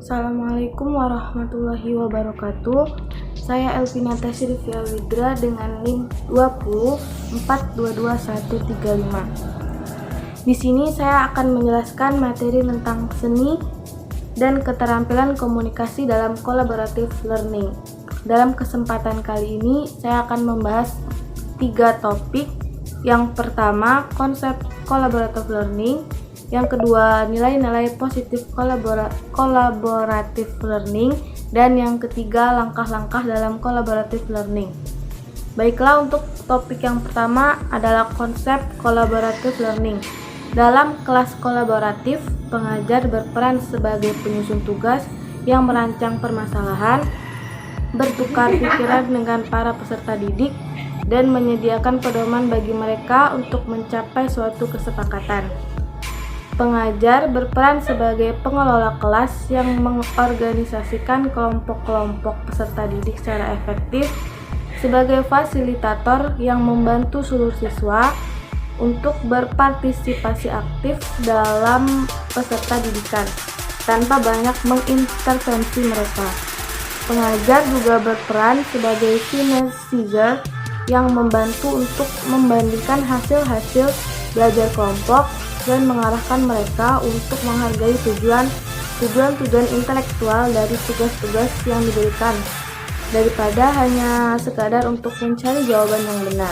Assalamualaikum warahmatullahi wabarakatuh. Saya Elvina Tasrifia Widra dengan NIM 204222135. Di sini saya akan menjelaskan materi tentang seni dan keterampilan komunikasi dalam collaborative learning. Dalam kesempatan kali ini saya akan membahas 3 topik. Yang pertama, konsep collaborative learning. Yang kedua, nilai-nilai positif collaborative learning. Dan yang ketiga, langkah-langkah dalam collaborative learning. Baiklah, untuk topik yang pertama adalah konsep collaborative learning. Dalam kelas kolaboratif, pengajar berperan sebagai penyusun tugas yang merancang permasalahan, bertukar pikiran dengan para peserta didik, dan menyediakan pedoman bagi mereka untuk mencapai suatu kesepakatan. Pengajar berperan sebagai pengelola kelas yang mengorganisasikan kelompok-kelompok peserta didik secara efektif, sebagai fasilitator yang membantu seluruh siswa untuk berpartisipasi aktif dalam peserta didikan tanpa banyak mengintervensi mereka. Pengajar juga berperan sebagai synthesizer yang membantu untuk membandingkan hasil-hasil belajar kelompok dan mengarahkan mereka untuk menghargai tujuan intelektual dari tugas-tugas yang diberikan daripada hanya sekadar untuk mencari jawaban yang benar.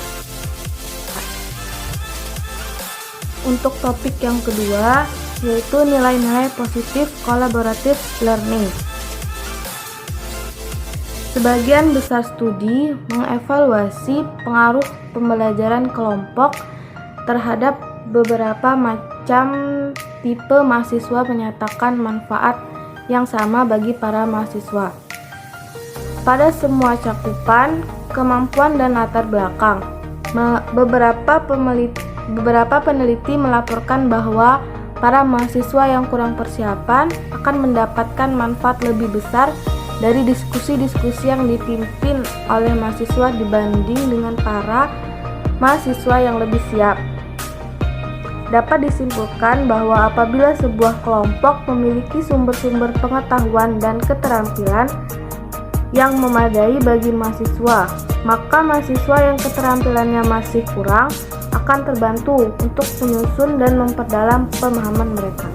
Untuk topik yang kedua, yaitu nilai-nilai positif collaborative learning. Sebagian besar studi mengevaluasi pengaruh pembelajaran kelompok terhadap beberapa macam tipe mahasiswa, menyatakan manfaat yang sama bagi para mahasiswa pada semua cakupan, kemampuan, dan latar belakang. Beberapa peneliti melaporkan bahwa para mahasiswa yang kurang persiapan akan mendapatkan manfaat lebih besar dari diskusi-diskusi yang dipimpin oleh mahasiswa dibanding dengan para mahasiswa yang lebih siap. Dapat disimpulkan bahwa apabila sebuah kelompok memiliki sumber-sumber pengetahuan dan keterampilan yang memadai bagi mahasiswa, maka mahasiswa yang keterampilannya masih kurang akan terbantu untuk menyusun dan memperdalam pemahaman mereka.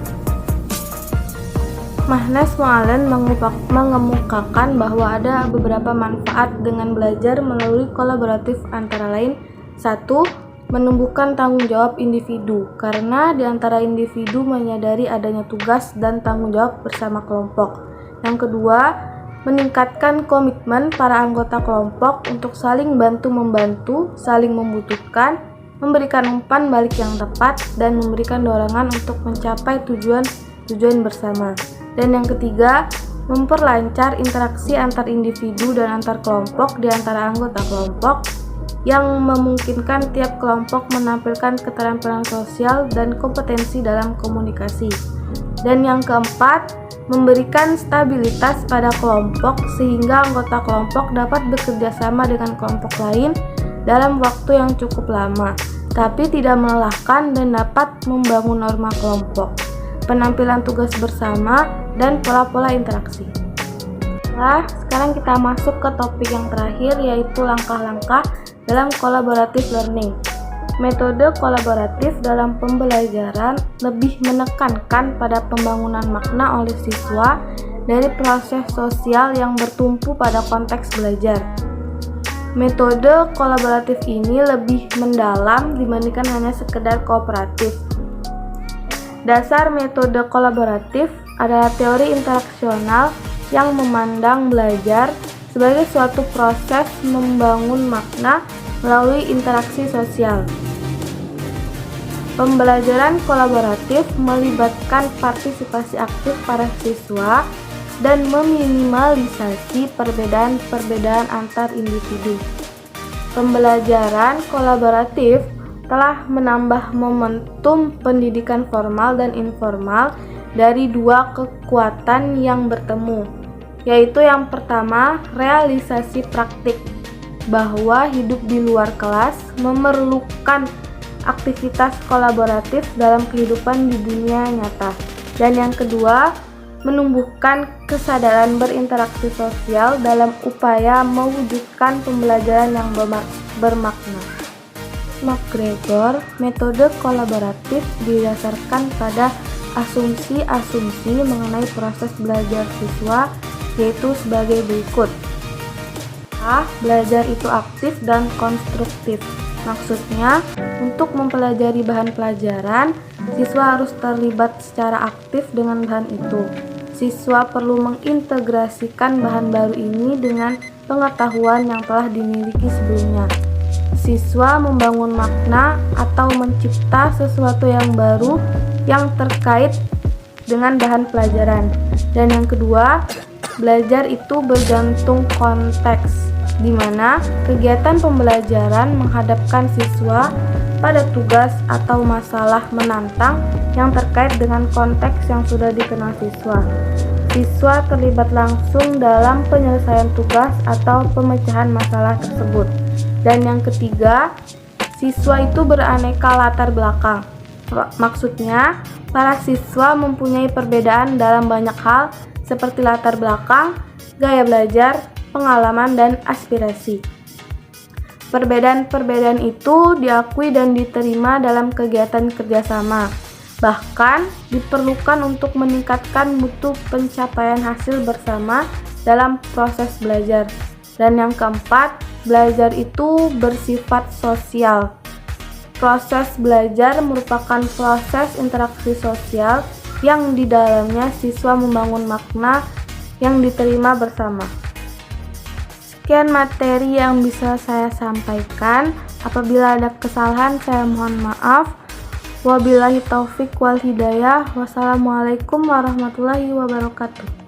Mahnaz Moalen mengemukakan bahwa ada beberapa manfaat dengan belajar melalui kolaboratif, antara lain: 1. Menumbuhkan tanggung jawab individu, karena di antara individu menyadari adanya tugas dan tanggung jawab bersama kelompok. Yang kedua, meningkatkan komitmen para anggota kelompok untuk saling bantu-membantu, saling membutuhkan, memberikan umpan balik yang tepat, dan memberikan dorongan untuk mencapai tujuan bersama. Dan yang ketiga, memperlancar interaksi antar individu dan antar kelompok di antara anggota kelompok, yang memungkinkan tiap kelompok menampilkan keterampilan sosial dan kompetensi dalam komunikasi. Dan yang keempat, memberikan stabilitas pada kelompok sehingga anggota kelompok dapat bekerja sama dengan kelompok lain dalam waktu yang cukup lama, tapi tidak melelahkan, dan dapat membangun norma kelompok, penampilan tugas bersama, dan pola-pola interaksi. Nah, sekarang kita masuk ke topik yang terakhir, yaitu langkah-langkah dalam collaborative learning. Metode kolaboratif dalam pembelajaran lebih menekankan pada pembangunan makna oleh siswa dari proses sosial yang bertumpu pada konteks belajar. Metode kolaboratif ini lebih mendalam dibandingkan hanya sekedar kooperatif. Dasar metode kolaboratif adalah teori interaksional yang memandang belajar sebagai suatu proses membangun makna melalui interaksi sosial. Pembelajaran kolaboratif melibatkan partisipasi aktif para siswa dan meminimalisasi perbedaan-perbedaan antar individu. Pembelajaran kolaboratif telah menambah momentum pendidikan formal dan informal dari dua kekuatan yang bertemu, yaitu yang pertama, realisasi praktik, bahwa hidup di luar kelas memerlukan aktivitas kolaboratif dalam kehidupan di dunia nyata. Dan yang kedua, menumbuhkan kesadaran berinteraksi sosial dalam upaya mewujudkan pembelajaran yang bermakna. McGregor, metode kolaboratif didasarkan pada asumsi-asumsi mengenai proses belajar siswa, yaitu sebagai berikut. A. Belajar itu aktif dan konstruktif. Maksudnya, untuk mempelajari bahan pelajaran, siswa harus terlibat secara aktif dengan bahan itu. Siswa perlu mengintegrasikan bahan baru ini dengan pengetahuan yang telah dimiliki sebelumnya. Siswa membangun makna atau mencipta sesuatu yang baru yang terkait dengan bahan pelajaran. Dan yang kedua, belajar itu bergantung konteks, di mana kegiatan pembelajaran menghadapkan siswa pada tugas atau masalah menantang yang terkait dengan konteks yang sudah dikenal siswa. Siswa terlibat langsung dalam penyelesaian tugas atau pemecahan masalah tersebut. Dan yang ketiga, siswa itu beraneka latar belakang. Maksudnya, para siswa mempunyai perbedaan dalam banyak hal seperti latar belakang, gaya belajar, pengalaman, dan aspirasi. Perbedaan-perbedaan itu diakui dan diterima dalam kegiatan kerjasama. Bahkan diperlukan untuk meningkatkan mutu pencapaian hasil bersama dalam proses belajar. Dan yang keempat, belajar itu bersifat sosial. Proses belajar merupakan proses interaksi sosial yang di dalamnya siswa membangun makna yang diterima bersama. Sekian materi yang bisa saya sampaikan. Apabila ada kesalahan, saya mohon maaf. Wabillahi taufik wal hidayah. Wassalamualaikum warahmatullahi wabarakatuh.